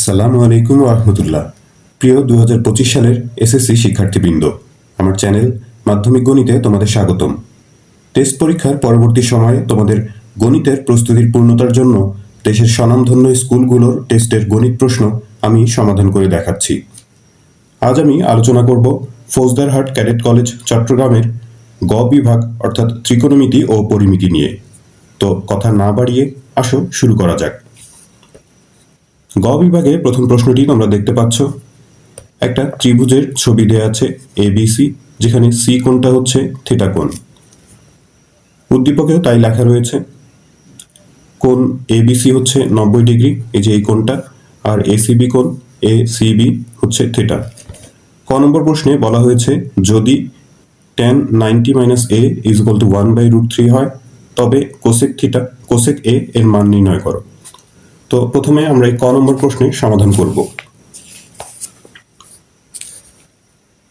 আসসালামু আলাইকুম রহমতুল্লাহ। প্রিয় 2025 সালের এসএসসি শিক্ষার্থীবৃন্দ, আমার চ্যানেল মাধ্যমিক গণিতে তোমাদের স্বাগতম। টেস্ট পরীক্ষার পরবর্তী সময়ে তোমাদের গণিতের প্রস্তুতির পূর্ণতার জন্য দেশের স্বনামধন্য স্কুলগুলোর টেস্টের গণিত প্রশ্ন আমি সমাধান করে দেখাচ্ছি। আজ আমি আলোচনা করব ফৌজদারহাট ক্যাডেট কলেজ চট্টগ্রামের গ বিভাগ অর্থাৎ ত্রিকোণমিতি ও পরিমিতি নিয়ে। তো কথা না বাড়িয়ে আসো শুরু করা যাক। গ বিভাগে প্রথম প্রশ্নটি তোমরা দেখতে পাচ্ছ, একটা ত্রিভুজের ছবি দেয়া আছে এবিসি, যেখানে সি কোণটা হচ্ছে থিটা কোণ। উদ্দীপকেও তাই লেখা রয়েছে, কোণ এবিসি হচ্ছে 90 ডিগ্রি, এই যে এই কোণটা, আর এসিবি কোণ এসিবি হচ্ছে থিটা। ক নম্বর প্রশ্নে বলা হয়েছে যদি tan 90 - a = 1/√3 হয় তবে কোসেক থিটা কোসেক এ এর মান নির্ণয় করো। তো প্রথমে আমরা এই ক নম্বর প্রশ্নের সমাধান করব।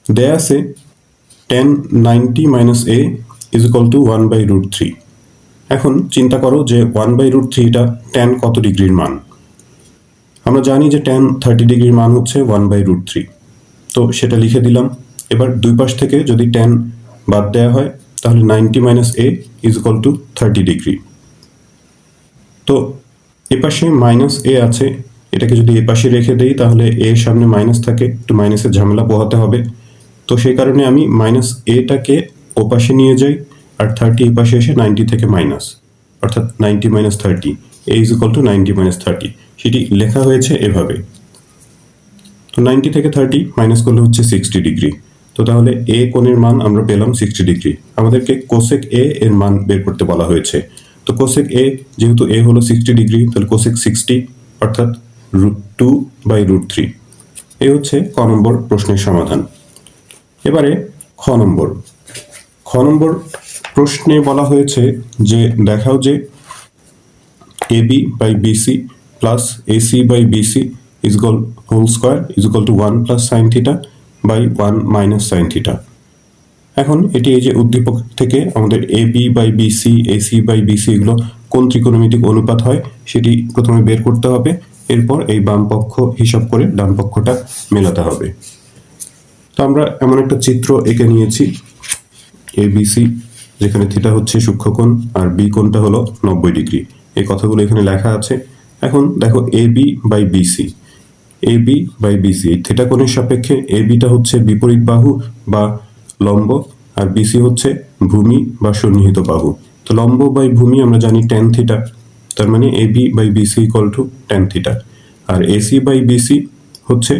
দেয়া আছে tan 90 - a = 1/√3। এখন চিন্তা করো যে 1/√3টা tan কত ডিগ্রির মান। আমরা জানি যে tan 30 ডিগ্রির মান হচ্ছে 1/√3, তো সেটা লিখে দিলাম। এবার দুই পাশ থেকে যদি tan বাদ দেওয়া হয় তাহলে 90 - a = 30 ডিগ্রি। তো এপাশে -a আছে, এটাকে যদি এপাশে রেখে দেই তাহলে এর সামনে মাইনাস থাকে, একটু মাইনাসের ঝামেলা পোহাতে হবে। তো সেই কারণে আমি -aটাকে ওপাশে নিয়ে যাই, আর 30 এই পাশে এসে 90 থেকে মাইনাস, অর্থাৎ 90 - 30 a = 90 - 30, সেটি লেখা হয়েছে এভাবে। তো 90 থেকে 30 মাইনাস করলে হচ্ছে 60 ডিগ্রি। তো তাহলে এ কোণের মান আমরা পেলাম 60 ডিগ্রি। আমাদেরকে কোসেক এ এর মান বের করতে বলা হয়েছে। তো কোসেক এ, যেহেতু এ হলো 60 ডিগ্রি, তাহলে কোসেক 60 অর্থাৎ √2/√3। এই হচ্ছে ক নম্বর প্রশ্নের সমাধান। এবারে খ নম্বর প্রশ্নে বলা হয়েছে যে দেখাও যে AB/BC plus AC/BC whole square = 1 + sin θ / 1 - sin θ। এখন এটি এই যে উদ্দীপক থেকে আমাদের AB/BC AC/BC এগুলো কোন ত্রিকোণমিতিক অনুপাত হয় সেটি প্রথমে বের করতে হবে, এরপর এই বাম পক্ষ হিসাব করে ডান পক্ষটা মেলাতে হবে। তো আমরা এমন একটা চিত্র এঁকে নিয়েছি ABC, যেখানে থিটা হচ্ছে সূক্ষ্মকোণ আর বি কোণটা হলো 90 ডিগ্রি। এই কথাগুলো এখানে লেখা আছে। এখন দেখো AB/BC এই থিটা কোণের সাপেক্ষে ABটা হচ্ছে বিপরীত বাহু বা লম্ব, আর BC হচ্ছে ভূমি বা সন্নিহিত বাহু। তো লম্ব বাই ভূমি আমরা জানি tan থিটা, তার মানে AB/BC = tan থিটা। আর AC/BC হচ্ছে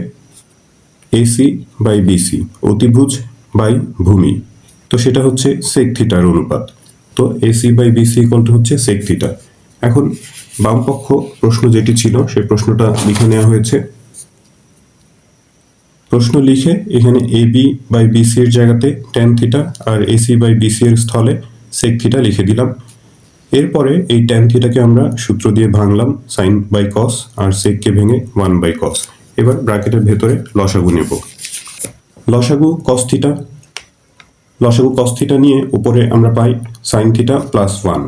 AC/BC অতিভুজ বাই ভূমি, তো সেটা হচ্ছে sec থিটার অনুপাত। তো AC/BC হচ্ছে sec থিটা। এখন বাম পক্ষ প্রশ্ন যেটি ছিল সেই প্রশ্নটা লিখে নেওয়া হয়েছে। প্রশ্ন লিখে এখানে AB/BC এর জায়গাতে tan থিটা আর AC/BC এর স্থলে sec থিটা লিখে দিলাম। এরপরে এই tan থিটাকে আমরা সূত্র দিয়ে ভাঙলাম sin/cos, আর sec কে ভেঙে 1/cos। এবার ব্র্যাকেটের ভেতরে লসাগু নেব। লসাগু cos থিটা নিয়ে উপরে আমরা পাই sin থিটা + 1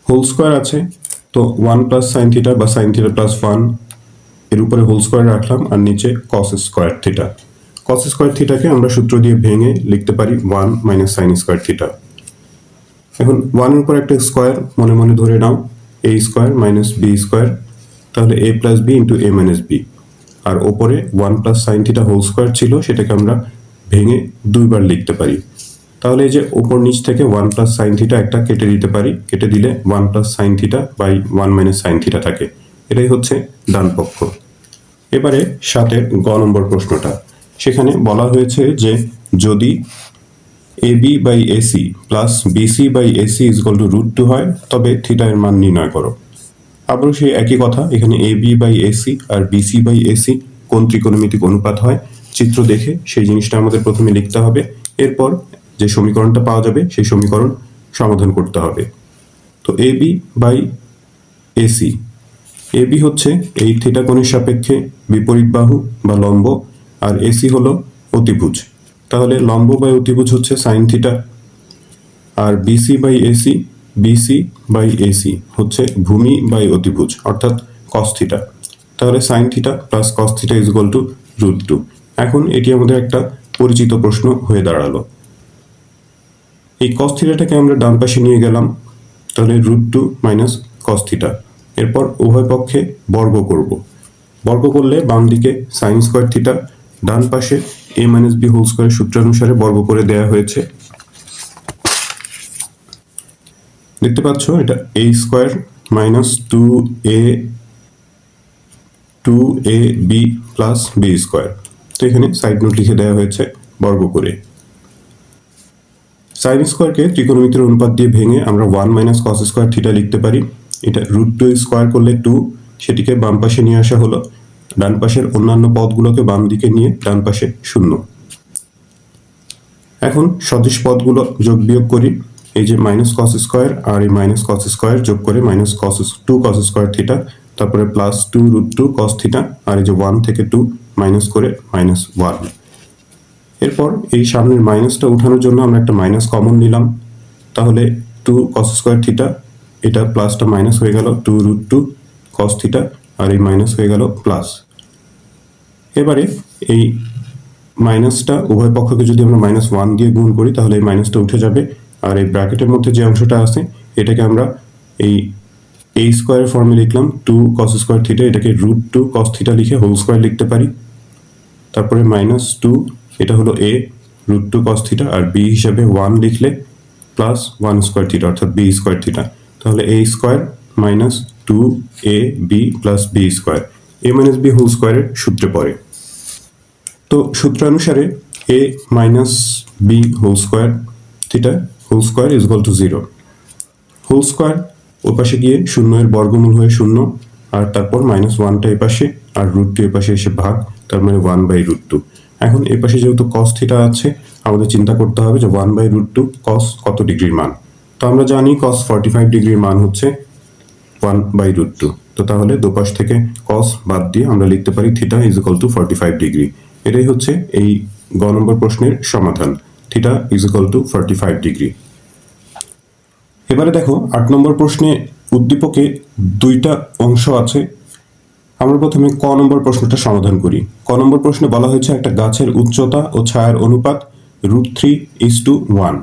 হোল স্কয়ার আছে। তো 1 + sin থিটা বা sin থিটা + 1 এর উপরে হোল স্কয়ার রাখলাম, আর নিচে cos square theta. cos square থিটাকে আমরা সূত্র দিয়ে ভেঙে লিখতে পারি 1 - sin স্কয়ার থিটা। এখন 1 এর উপর একটা স্কয়ার মনে মনে ধরে নাও, a স্কয়ার - b স্কয়ার, তাহলে a + b × a - b। আর ওপরে 1 + sin থিটা হোল স্কয়ার ছিল, সেটাকে আমরা ভেঙে দুইবার লিখতে পারি। তাহলে এই যে উপর নিচ থেকে 1 + sin থিটা একটা কেটে দিতে পারি, কেটে দিলে 1 + sin θ / 1 - sin θ থাকে। এটাই হচ্ছে ডান পক্ষ। এবারে 7-এর গ নম্বর প্রশ্নটা, সেখানে বলা হয়েছে যে যদি AB/AC plus BC/AC = √2 হয় তবে থিটা এর মান নির্ণয় করো। আবারও সেই একই কথা, এখানে AB/AC আর BC/AC কোন ত্রিকোণমিতিক অনুপাত হয় চিত্র দেখে সেই জিনিসটা আমাদের প্রথমে লিখতে হবে, এরপর যে সমীকরণটা পাওয়া যাবে সেই সমীকরণ সমাধান করতে হবে। তো AB/AC, AB হচ্ছে এই থিটা কোণের সাপেক্ষে বিপরীত বাহু বা লম্ব, আর AC হলো অতিভুজ। তাহলে লম্ব বাই অতিভুজ হচ্ছে sin থিটা, আর BC/AC হচ্ছে ভূমি বাই অতিভুজ অর্থাৎ cos থিটা। তাহলে sine theta plus cos theta is equal two √2। এখন এটি আমাদের একটা পরিচিত প্রশ্ন হয়ে দাঁড়ালো। এই কস থিটাটাকে আমরা ডান পাশে নিয়ে গেলাম, তাহলে √2 মাইনাস কস থিটা। এরপর উভয় পক্ষে বর্গ করব। বর্গ করলে বাম দিকে সাইন স্কোয়ার থিটা, ডান পাশে a minus B whole square সূত্রানুসারে বর্গ করে দেয়া হয়েছে। দেখতে পাচ্ছ এটা a square minus 2ab plus b square. তো এখানে সাইড নোট লিখে দেওয়া হয়েছে বর্গ করে। সাইন স্কোয়ারকে ত্রিকোণমিতির অনুপাত দিয়ে ভেঙে আমরা 1 মাইনাস কস স্কোয়ার থিটা লিখতে পারি। এটা √2 স্কোয়ার করলে 2, সেটিকে বাম পাশে নিয়ে আসা হলো। ডান পাশের অন্যান্য পদগুলোকে বাম দিকে নিয়ে ডান পাশে 0। এখন সদিশ পদগুলো যোগ বিয়োগ করি। এই যে মাইনাস কস স্কোয়ার আর এই মাইনাস কস স্কোয়ার যোগ করে minus two cos square theta, তারপরে প্লাস 2√2 কস থিটা, আর এই যে 1 থেকে 2 মাইনাস করে -1। এরপর এই সামনের মাইনাসটা উঠানোর জন্য আমরা একটা মাইনাস কমন নিলাম, তাহলে 2 কস স্কোয়ার থিটা, এটা প্লাসটা মাইনাস হয়ে গেল 2√2 কস থিটা, আর এই মাইনাস হয়ে গেল প্লাস। এবারে এই মাইনাসটা উভয় পক্ষকে যদি আমরা -1 দিয়ে গুণ করি তাহলে এই মাইনাসটা উঠে যাবে, আর এই ব্র্যাকেটের মধ্যে যে অংশটা আছে এটাকে আমরা এই a স্কোয়ারের ফর্মে লিখলাম 2 কস স্কোয়ার থিটা, এটাকে √2 কস থিটা লিখে হোল স্কোয়ার লিখতে পারি। তারপরে -2, এটা হলো a √2 কস থিটা, আর b হিসাবে 1 লিখলে প্লাস 1 স্কোয়ার থিটা অর্থাৎ b স্কোয়ার থিটা। তাহলে a square minus 2ab plus b square, a minus b whole স্কোয়ারের সূত্রে পড়ে। তো সূত্রানুসারে a minus b whole square theta whole square is equal to 0। Whole square ওই পাশে গিয়ে 0 এর বর্গমূল হয়ে 0, আর তারপর -1টা এ পাশে আর √2 এ পাশে এসে ভাগ, তার মানে 1/√2। এখন এ পাশে যেহেতু cos থিটা আছে, আমাদের চিন্তা করতে হবে যে 1/√2 cos কত ডিগ্রির মান। তো আমরা জানি cos 45 ডিগ্রির মান হচ্ছে 1/√2। তো তাহলে দুপাশ থেকে cos বাদ দিয়ে আমরা লিখতে পারি theta is equal two 45 degree. এটাই হচ্ছে এই গ নম্বর প্রশ্নের সমাধান, theta is equal two 45 degree. এবারে দেখো 8 নম্বর প্রশ্নে উদ্দীপকে দুইটা অংশ আছে। আমরা প্রথমে ক নম্বর প্রশ্নটা সমাধান করি। ক নম্বর প্রশ্নে বলা হয়েছে একটা গাছের উচ্চতা ও ছায়ার অনুপাত √3:1।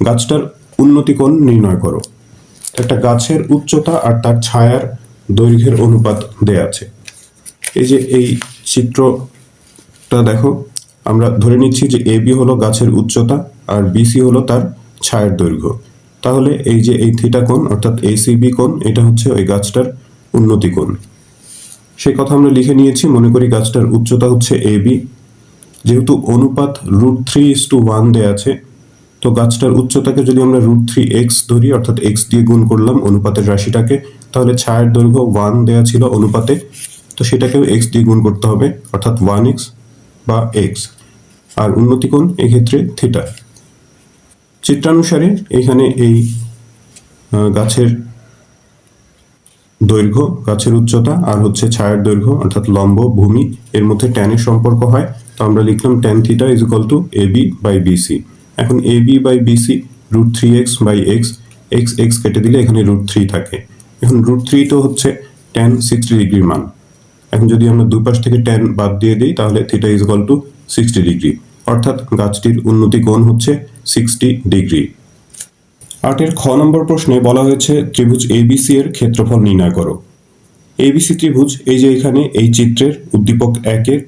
গাছটার উন্নতি কোণ নির্ণয় করো। একটা গাছের উচ্চতা আর তার ছায়ার দৈর্ঘ্যের অনুপাত দেয়া আছে। এই যে এই চিত্রটা দেখো, আমরা ধরে নিচ্ছি যে AB হলো গাছের উচ্চতা আর BC হলো তার ছায়ার দৈর্ঘ্য। তাহলে এই যে এই থিটা কোণ অর্থাৎ ACB কোণ, এটা হচ্ছে ওই গাছটার উন্নতি কোণ। সেই কথা আমরা লিখে নিয়েছি। মনে করি গাছটার উচ্চতা হচ্ছে AB, যেহেতু অনুপাত √3:1 দেয়া আছে, তো গাছটার উচ্চতাকে যদি আমরা √3x ধরি অর্থাৎ x দিয়ে গুণ করলাম অনুপাতের রাশিটাকে, তাহলে ছায়ার দৈর্ঘ্য 1 দেয়া ছিল অনুপাতে, তো সেটাকেও x দিয়ে গুণ করতে হবে অর্থাৎ 1x বা x, আর উন্নতি কোণ এক্ষেত্রে থিটা। চিত্রানুসারে এখানে এই গাছের দৈর্ঘ্য, গাছের উচ্চতা আর হচ্ছে ছায়ার দৈর্ঘ্য অর্থাৎ লম্ব ভূমি, এর মধ্যে ট্যানের সম্পর্ক হয়। তো আমরা লিখলাম tan theta is equal two AB/BC। এখন AB/BC √3x/x, x কেটে দিলে এখানে √3 থাকে। এখন √3 তো হচ্ছে tan 60 ডিগ্রির মান। এখন যদি আমরা দুই পাশ থেকে tan বাদ দিয়ে দিই তাহলে theta is equal two 60 degree, অর্থাৎ গাছটির উন্নতি কোণ হচ্ছে 60 ডিগ্রি। 8-এর খ নম্বর প্রশ্নে বলা হয়েছে ত্রিভুজ ABC এর ক্ষেত্রফল নির্ণয় করো। ABC ত্রিভুজ এই যে এখানে এই চিত্রের উদ্দীপক 1-এর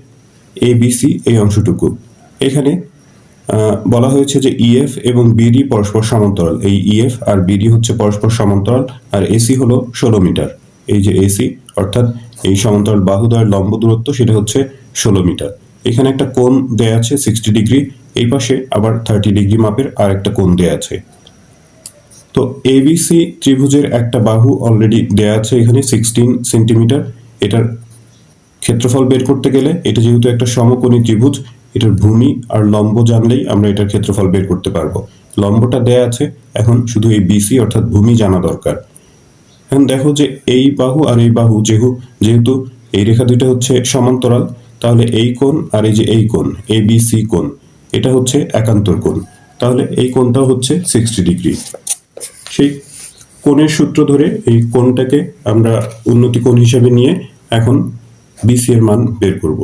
ABC এই অংশটুকু, এখানে বলা হয়েছে যে EF এবং BD পরস্পর সমান্তরাল। এই EF আর BD হচ্ছে পরস্পর সমান্তরাল, আর AC হলো 16 মিটার। এই যে AC অর্থাৎ এই সমান্তরাল বাহুদ্বয়ের লম্ব দূরত্ব সেটা হচ্ছে 16 মিটার। এখানে একটা কোণ দেয়া আছে 60 ডিগ্রি, এই পাশে আবার 30 ডিগ্রি মাপের আর একটা কোণ দেয়া আছে। তো ABC ত্রিভুজের একটা বাহু অলরেডি দেয়া আছে এখানে 16 সেন্টিমিটার। এটার ক্ষেত্রফল বের করতে গেলে, এটা যেহেতু একটা সমকোণী ত্রিভুজ, এটার ভূমি আর লম্ব জানলেই আমরা এটার ক্ষেত্রফল বের করতে পারবো। লম্বটা দেয়া আছে, এখন শুধু এই BC অর্থাৎ ভূমি জানা দরকার। এখন দেখো যে এই বাহু আর এই বাহু যেহেতু এই রেখা দুইটা হচ্ছে সমান্তরাল, তাহলে এই কোণ আর এই যে এই কোণ ABC কোণ, এটা হচ্ছে একান্তর কোণ, তাহলে এই কোণটাও হচ্ছে 60 ডিগ্রি। সেই কোণের সূত্র ধরে এই কোণটাকে আমরা উন্নতি কোণ হিসেবে নিয়ে এখন বিসি এর মান বের করব।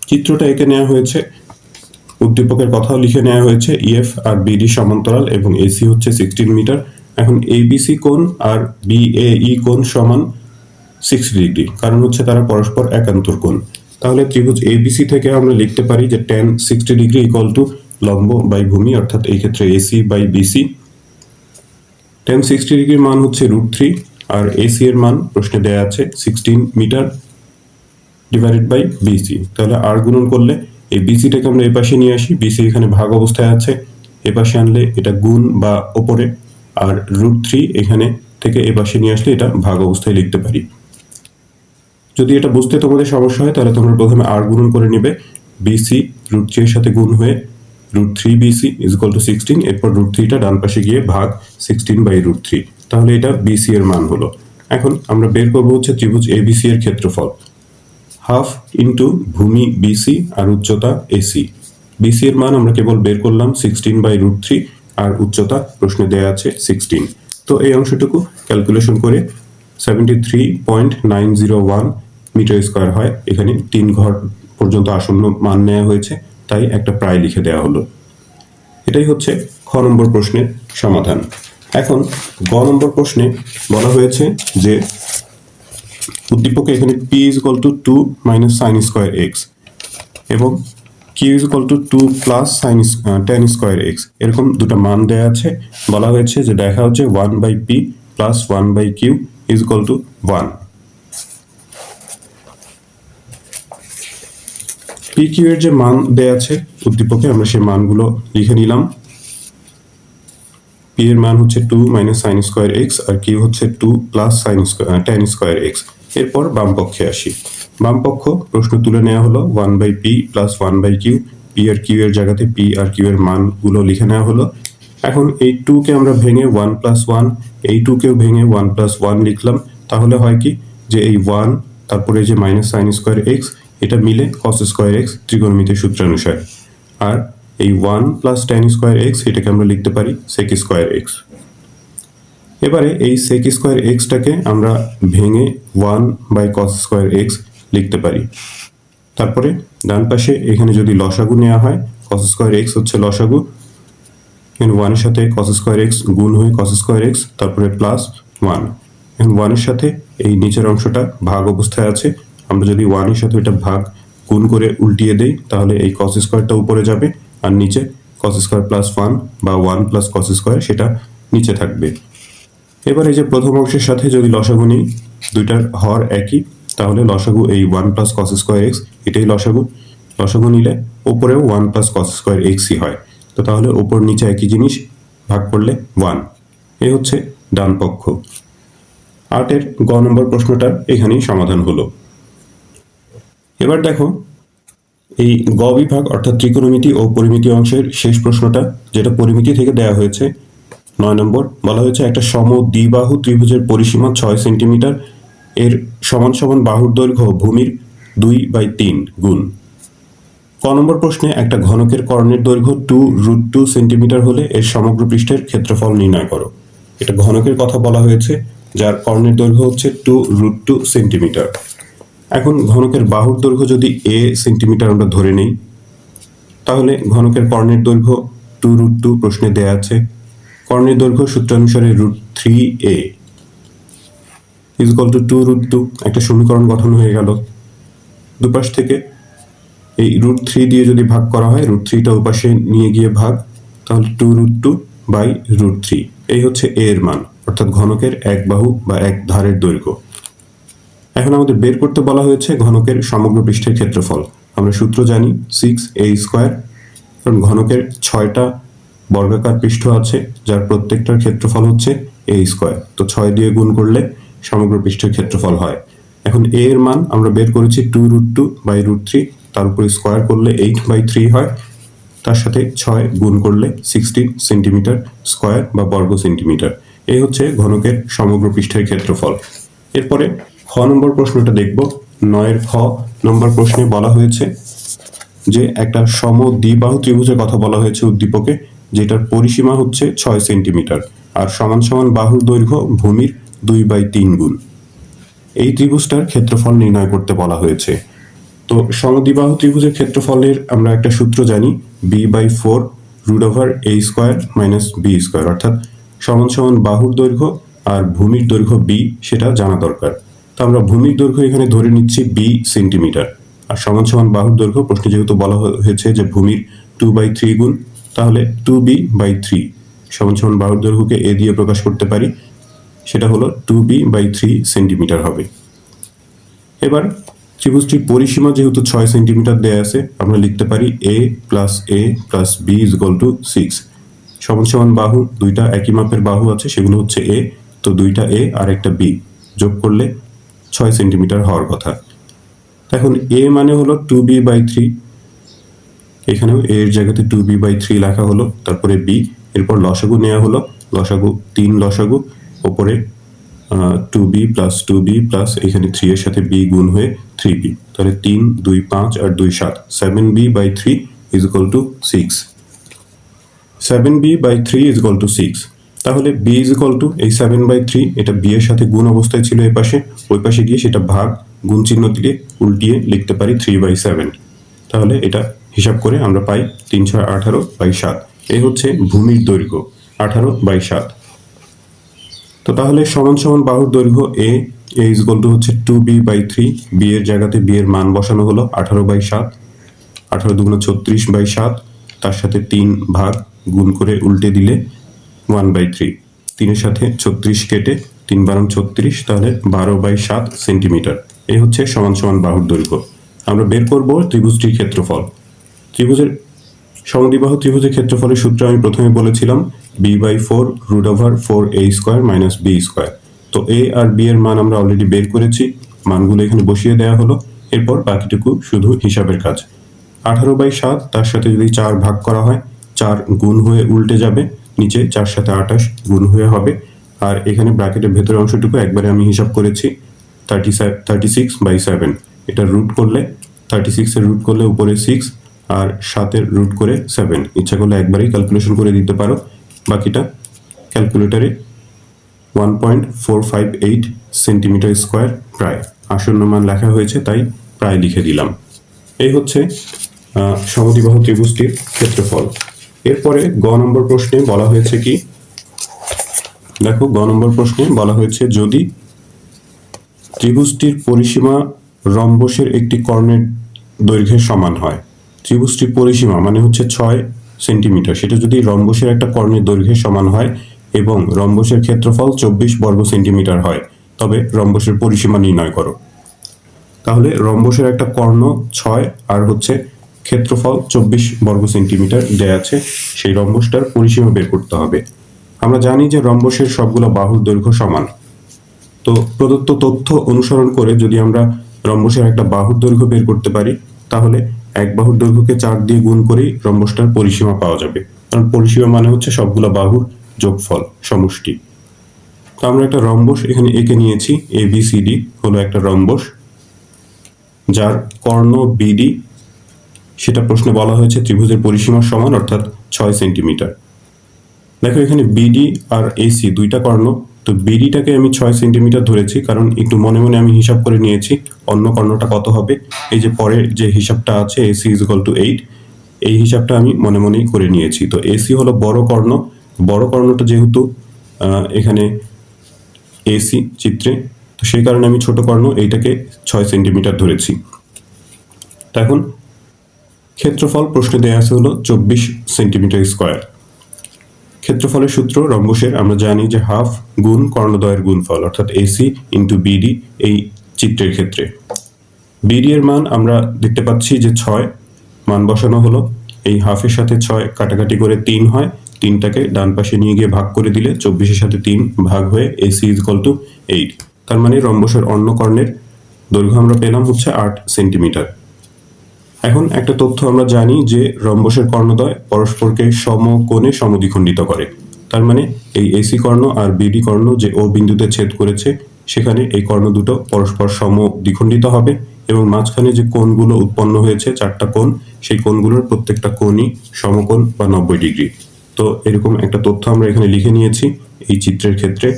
চিত্রটা এঁকে নেওয়া হয়েছে, উদ্দীপকের কথাও লিখে নেওয়া হয়েছে। ইএফ আর বিডি সমান্তরাল এবং এসি হচ্ছে 16 মিটার। এখন এবিসি কোণ আর বিএই কোণ সমান 60 ডিগ্রি, কারণ হচ্ছে তারা পরস্পর একান্তর কোণ। তাহলে ত্রিভুজ এবিসি থেকে আমরা লিখতে পারি যে tan 60 ডিগ্রি ইকুয়াল টু লম্ব বাই ভূমি, অর্থাৎ এই ক্ষেত্রে এসি বাই বিসি। tan 60 ডিগ্রির মান হচ্ছে √3 আর এসি এর মান প্রশ্নে দেয়া আছে 16 মিটার ডিভাইডেড বাই বিসি। তাহলে আর গুণন করলে এই বিসিটাকে আমরা এই পাশে নিয়ে আসি, বিসি এখানে ভাগ অবস্থায় আছে, এ পাশে আনলে এটা গুণ বা ওপরে, আর √3 এখানে থেকে এ পাশে নিয়ে আসলে এটা ভাগ অবস্থায় লিখতে পারি। যদি এটা বুঝতে তোমাদের সমস্যা হয় তাহলে তোমরা প্রথমে আর গুণন করে নিবে, বিসি √3 এর সাথে গুণ হয়ে √3 বিসি ইজ ইকুয়াল টু 16, এরপর √3টা ডান পাশে গিয়ে ভাগ 16 বাই √3, তাহলে এটা বিসি এর মান হলো। এখন আমরা বের করবো হচ্ছে ত্রিভুজ এবিসি এর ক্ষেত্রফল, হাফ ইন্টু ভূমি বিসি আর উচ্চতা এসি। বিসি এর মান আমরা কেবল বের করলাম 16 বাই √3 আর উচ্চতা প্রশ্নে দেয়া আছে 16। তো এই অংশটুকু ক্যালকুলেশন করে 73.901 মিটার স্কয়ার হয়। এখানে 3 ঘর পর্যন্ত আসন্ন মান নেওয়া হয়েছে, তাই একটা প্রায় লিখে দেওয়া হলো। এটাই হচ্ছে খ নম্বর প্রশ্নের সমাধান। এখন গ নম্বর প্রশ্নে বলা হয়েছে যে উদ্দীপকে এখানে p is equal two 2 minus sine square x এবং q is equal two 2 plus sign tan square x, এরকম দুটো মান দেওয়া আছে। বলা হয়েছে যে দেখা হচ্ছে 1 by p plus 1 by Q is equal to 1। P Q এর যে মান দেওয়া আছে উদ্দীপকে আমরা সেই মানগুলো লিখে নিলাম। পি এর মান হচ্ছে 2 মাইনাস সাইন স্কোয়ার এক্স আর কিউ হচ্ছে 2 প্লাস tan স্কোয়ার এক্স। এরপর বাম পক্ষে আসি। বাম পক্ষ প্রশ্ন তুলে নেওয়া হলো 1 by P plus 1 by Q, P আর কিউ এর জায়গাতে পি আর কিউ এর মানগুলো লিখে নেওয়া হলো। এখন এই 2 কে আমরা ভেঙে 1 প্লাস 1, এই 2 কেও ভেঙে 1 প্লাস 1 লিখলাম। তাহলে হয় কি যে এই 1 তারপরে যে মাইনাস সাইন স্কোয়ার এক্স এটা মিলে কস স্কোয়ার এক্স ত্রিকোণমিতির সূত্রানুসারে, আর এই 1 প্লাস tan স্কোয়ার এক্স এটাকে আমরা লিখতে পারি sec স্কোয়ার এক্স। এবারে এই sec স্কোয়ার এক্সটাকে আমরা ভেঙে 1 বাই cos স্কোয়ার এক্স লিখতে পারি। তারপরে ডান পাশে এখানে যদি লসাগু নেওয়া হয়, cos স্কোয়ার এক্স হচ্ছে লসাগু, এখানে 1 এর সাথে cos স্কোয়ার এক্স গুণ হয়ে cos স্কোয়ার এক্স, তারপরে প্লাস 1। এখন 1 এর সাথে এই নিচের অংশটা ভাগ অবস্থায় আছে, আমরা যদি 1 এর সাথে এটা ভাগ গুণ করে উল্টিয়ে দেই তাহলে এই cos স্কোয়ারটা উপরে যাবে আর নিচে cos স্কোয়ার প্লাস 1 বা 1 প্লাস cos স্কোয়ার সেটা নিচে থাকবে। এবার এই যে প্রথম অংশের সাথে যদি লসাগু নিই, দুইটার হর একই, তাহলে লসাগু এই 1 প্লাস cos স্কোয়ার এক্স এটাই লসাগু। লসাগু নিলে উপরেও 1 প্লাস cos স্কোয়ার এক্সই হয়, তো তাহলে উপর নিচে একই জিনিস, ভাগ করলে 1। এই হচ্ছে ডান পক্ষ। 8 গ নম্বর প্রশ্নটার এখানেই সমাধান হলো। এবার দেখো এই গ বিভাগ অর্থাৎ ত্রিকোণমিতি ও পরিমিতি অংশের শেষ প্রশ্নটা, যেটা পরিমিতি থেকে দেয়া হয়েছে। 9 নম্বর বলা হয়েছে একটা সম দ্বিবাহু ত্রিভুজের পরিসীমা 6 সেন্টিমিটার, এর সমান সমান বাহুর দৈর্ঘ্য ভূমির 2/3 গুণ। ক নম্বর প্রশ্নে একটা ঘনকের কর্ণের দৈর্ঘ্য 2√2 সেন্টিমিটার হলে এর সমগ্র পৃষ্ঠের ক্ষেত্রফল নির্ণয় করো। এটা ঘনকের কথা বলা হয়েছে যার কর্ণের দৈর্ঘ্য হচ্ছে 2√2 সেন্টিমিটার। এখন ঘনকের বাহুর দৈর্ঘ্য যদি a সেন্টিমিটার আমরা ধরে নেই, তাহলে ঘনকের কর্ণের দৈর্ঘ্য 2√2 প্রশ্নে দেয়া আছে। কর্ণের দৈর্ঘ্য সূত্রানুসারে √3a ইজ ইকুয়াল টু 2√2, একটা সমীকরণ গঠন হয়ে গেল। দুপাশ থেকে এই √3 দিয়ে যদি ভাগ করা হয়, √3টা ওপাশে নিয়ে গিয়ে ভাগ, তাহলে 2√2 বাই √3, এই হচ্ছে a এর মান, অর্থাৎ ঘনকের এক বাহু বা এক ধারের দৈর্ঘ্য। এখন আমাদের বের করতে বলা হয়েছে ঘনকের সমগ্র পৃষ্ঠের ক্ষেত্রফল। আমরা সূত্র জানি 6a², কারণ ঘনকের 6টা বর্গাকার পৃষ্ঠ আছে যার প্রত্যেকটার ক্ষেত্রফল হচ্ছে a², তো 6 দিয়ে গুণ করলে সমগ্র পৃষ্ঠের ক্ষেত্রফল হয়। এখন a এর মান আমরা বের করেছি 2√2 বাই √3, তার উপরে স্কোয়ার করলে 8/3 হয়, তার সাথে 6 গুণ করলে 16 সেন্টিমিটার স্কোয়ার বা বর্গ সেন্টিমিটার। এই হচ্ছে ঘনকের সমগ্র পৃষ্ঠের ক্ষেত্রফল। এরপরে খ নম্বর প্রশ্নটা দেখব। 9 খ নম্বর প্রশ্নে বলা হয়েছে যে একটা সম দ্বিবাহু ত্রিভুজের কথা বলা হয়েছে উদ্দীপকে, যেটার পরিসীমা হচ্ছে 6 সেন্টিমিটার আর সমান সমান বাহুর দৈর্ঘ্য ভূমির 2/3 গুণ। এই ত্রিভুজটার ক্ষেত্রফল নির্ণয় করতে বলা হয়েছে। তো সমদ্বিবাহু ত্রিভুজের ক্ষেত্রফলের আমরা একটা সূত্র জানি, b/4 √a² - b², অর্থাৎ সমান সমান বাহুর দৈর্ঘ্য আর ভূমির দৈর্ঘ্য b, সেটা জানা দরকার। তো আমরা ভূমির দৈর্ঘ্য এখানে ধরে নিচ্ছি b সেন্টিমিটার, আর সমান সমান বাহুর দৈর্ঘ্য প্রশ্নে যেহেতু বলা হয়েছে যে ভূমির 2/3 গুণ, তাহলে 2b/3 সমান সমান বাহুর দৈর্ঘ্যকে a দিয়ে প্রকাশ করতে পারি, সেটা হলো 2b/3 সেন্টিমিটার হবে। এবার ত্রিভুজটির পরিসীমা যেহেতু 6 সেন্টিমিটার দেয়া আছে, আমরা লিখতে পারি a + b = 6 সমান সমান বাহু, দুইটা একই মাপের বাহু আছে, সেগুলো হচ্ছে a, তো দুইটা a আর একটা b যোগ করলে 6 সেন্টিমিটার হওয়ার কথা। এখন a মানে হলো 2b/3, এখানেও a এর জায়গাতে 2b/3 লেখা হলো, তারপরে b, এরপর লসাগু নেওয়া হলো, লসাগু 3 লসাগু, ওপরে 2b + 2b প্লাস এখানে 3 এর সাথে b গুণ হয়ে 3b, তাহলে 3 2 5 আর 2 7, 7b/3 = 6, 7b/3 = 6। তাহলে b এই 7/3, এটা b এর সাথে গুণ অবস্থায় ছিল এই পাশে, ওই পাশে গিয়ে সেটা ভাগ গুণ চিহ্ন দিয়ে উল্টিয়ে লিখতে পারি 3/7। তাহলে এটা হিসাব করে আমরা পাই 3 6 18/7। এই হচ্ছে ভূমির দৈর্ঘ্য 18/7। তো তাহলে সমান সমান বাহুর দৈর্ঘ্য a হচ্ছে 2b/3, b এর জায়গাতে b এর মান বসানো হলো 18/7, 18 × 2 = 36/7, তার সাথে 3 ভাগ গুণ করে উল্টে দিলে 1/3, 3 এর সাথে 36 কেটে 3 × 36, তাহলে 12/7 সেন্টিমিটার। এই হচ্ছে সমান সমান বাহুর দৈর্ঘ্য। আমরা বের করব ত্রিভুজটির ক্ষেত্রফল। সমদ্বিবাহু ত্রিভুজের ক্ষেত্রফলের সূত্র আমি প্রথমে বলেছিলাম, b/4 √4a² - b²। তো a আর b এর মান আমরা অলরেডি বের করেছি, মানগুলো এখানে বসিয়ে দেওয়া হলো, এরপর বাকিটুকু শুধু হিসাবের কাজ। 18/7, তার সাথে যদি 4 ভাগ করা হয়, 4 গুণ হয়ে উল্টে যাবে, নিচে 4 সাথে 28 গুণ হয়ে হবে, আর এখানে ব্র্যাকেটের ভেতরের অংশটুকু একবারে আমি হিসাব করেছি 36/7। এটা রুট করলে 36 এর রুট করলে উপরে 6 আর 7 এর রুট করে 7, ইচ্ছা করলে একবারেই ক্যালকুলেশন করে দিতে পারো, বাকিটা ক্যালকুলেটরে 1.458 সেন্টিমিটার স্কোয়ার প্রায় আসন্ন মান লেখা হয়েছে, তাই প্রায় লিখে দিলাম। এই হচ্ছে সমদ্বিবাহু ত্রিভুজটির ক্ষেত্রফল। এরপরে গ নম্বর প্রশ্নে বলা হয়েছে কি, দেখো গ নম্বর প্রশ্নে বলা হয়েছে যদি ত্রিভুজটির পরিসীমা রম্বসের একটি কর্ণের দৈর্ঘ্যের সমান হয়, ত্রিভুজটির পরিসীমা মানে হচ্ছে 6 সেন্টিমিটার, সেটা যদি রম্বসের একটা কর্ণের দৈর্ঘ্যের সমান হয় এবং রম্বসের ক্ষেত্রফল 24 বর্গ সেন্টিমিটার হয়, তবে রম্বসের পরিসীমা নির্ণয় করো। তাহলে রম্বসের একটা কর্ণ 6 আর হচ্ছে ক্ষেত্রফল 24 বর্গ সেন্টিমিটার দেয়া আছে, সেই রম্বসটার পরিসীমা বের করতে হবে। আমরা জানি যে রম্বসের সবগুলো বাহুর দৈর্ঘ্য সমান। তো প্রদত্ত তথ্য অনুসরণ করে যদি আমরা রম্বসের একটা বাহুর দৈর্ঘ্য বের করতে পারি, তাহলে এক বাহুর দৈর্ঘ্যকে 4 দিয়ে গুণ করেই রম্বসটার পরিসীমা পাওয়া যাবে, কারণ পরিসীমা মানে হচ্ছে সবগুলো বাহুর যোগফল, সমষ্টি। তো আমরা একটা রম্বস এখানে এঁকে নিয়েছি, ABCD হলো একটা রম্বস, যার কর্ণ BD, সেটা প্রশ্নে বলা হয়েছে ত্রিভুজের পরিসীমার সমান, অর্থাৎ 6 সেন্টিমিটার। দেখো এখানে BD আর AC দুইটা কর্ণ, তো BDটাকে আমি 6 সেন্টিমিটার ধরেছি, কারণ একটু মনে মনে আমি হিসাব করে নিয়েছি অন্য কর্ণটা কত হবে। এই যে পরের যে হিসাবটা আছে AC = 8, এই হিসাবটা আমি মনে মনেই করে নিয়েছি। তো AC হলো বড় কর্ণ, বড় কর্ণটা যেহেতু এখানে AC চিত্রে, তো সেই কারণে আমি ছোট কর্ণ এইটাকে 6 সেন্টিমিটার ধরেছি। তো এখন ক্ষেত্রফল প্রশ্নে দেয়া আছে হলো 24 সেন্টিমিটার স্কোয়ার। ক্ষেত্রফলের সূত্র রম্বসের আমরা জানি যে হাফ গুণ কর্ণদ্বয়ের গুণফল, অর্থাৎ AC × BD এই চিত্রের ক্ষেত্রে। BD এর মান আমরা দেখতে পাচ্ছি যে 6, মান বসানো হলো, এই হাফের সাথে 6 কাটাকাটি করে 3 হয়, 3টাকে ডান পাশে নিয়ে গিয়ে ভাগ করে দিলে 24-এর সাথে 3 ভাগ হয়ে AC = 8। তার মানে রম্বসের অন্য কর্ণের দৈর্ঘ্য আমরা পেলাম হচ্ছে 8 সেন্টিমিটার। এখন একটা তথ্য আমরা জানি যে রম্বসের কর্ণদ্বয় পরস্পরকে সমকোণে সমদ্বিখণ্ডিত করে। তার মানে এই AC কর্ণ আর BD কর্ণ যে O বিন্দুতে ছেদ করেছে, সেখানে এই কর্ণ দুটো পরস্পর সমদ্বিখণ্ডিত হবে এবং মাঝখানে যে কোণগুলো উৎপন্ন হয়েছে 4টা কোণ, সেই কোণগুলোর প্রত্যেকটা কোণই সমকোণ বা 90 ডিগ্রি। তো এরকম একটা তথ্য আমরা এখানে লিখে নিয়েছি এই চিত্রের ক্ষেত্রে।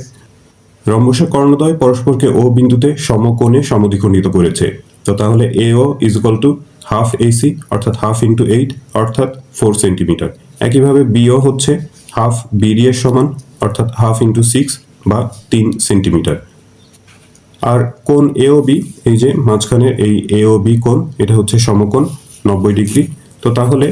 রম্বসের কর্ণদ্বয় পরস্পরকে ও বিন্দুতে সমকোণে সমদ্বিখণ্ডিত করেছে। তো তাহলে AO is equal to half AC অর্থাৎ হাফ ইন্টু 8 অর্থাৎ 4 সেন্টিমিটার। একইভাবে BO হচ্ছে হাফ BD এর সমান অর্থাৎ হাফ ইন্টু 6 বা 3 সেন্টিমিটার। আর কোণ AOB, এই যে মাঝখানের এই AOB কোণ, এটা হচ্ছে সমকোণ 90 ডিগ্রি। তো তাহলে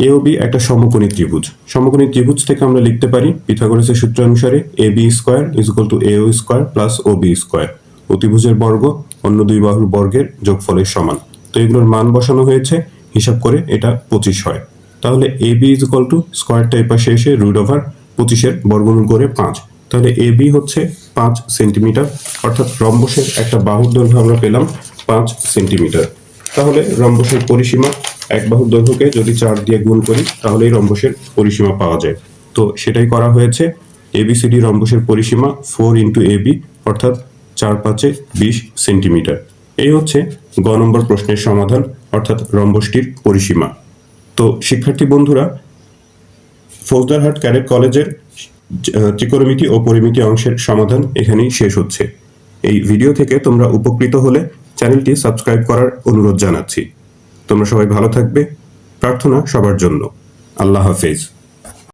AOB একটা সমকোণী ত্রিভুজ। সমকোণী ত্রিভুজ থেকে আমরা লিখতে পারি পিথাগোরাসের সূত্র অনুসারে AB square is equal to AO square plus OB square. অতিভুজের বর্গ অন্য দুই বাহুর বর্গের যোগফলের সমান। তো এগুলোর মান বসানো হয়েছে, হিসাব করে এটা 25 হয়। তাহলে AB ইজ ইকুয়াল টু স্কয়ারটা এপাশে এসে রুট ওভার 25-এর বর্গমূল করে 5। তাহলে AB হচ্ছে 5 সেন্টিমিটার, অর্থাৎ রম্বসের একটা বাহুর দৈর্ঘ্য আমরা পেলাম 5 সেন্টিমিটার। তাহলে রম্বসের পরিসীমা, এক বাহুর দৈর্ঘ্যকে যদি 4 দিয়ে গুণ করি তাহলেই রম্বসের পরিসীমা পাওয়া যায়। তো সেটাই করা হয়েছে। ABCD রম্বসের পরিসীমা 4 ইন্টু AB অর্থাৎ 4 5 20 সেন্টিমিটার। এই হচ্ছে গ নম্বর প্রশ্নের সমাধান, অর্থাৎ রম্বসটির পরিসীমা। তো শিক্ষার্থী বন্ধুরা, ফৌজদারহাট ক্যাডেট কলেজের ত্রিকোণমিতি ও পরিমিতি অংশের সমাধান এখানেই শেষ হচ্ছে। এই ভিডিও থেকে তোমরা উপকৃত হলে চ্যানেলটি সাবস্ক্রাইব করার অনুরোধ জানাচ্ছি। তোমরা সবাই ভালো থাকবে, প্রার্থনা সবার জন্য। আল্লাহ হাফেজ।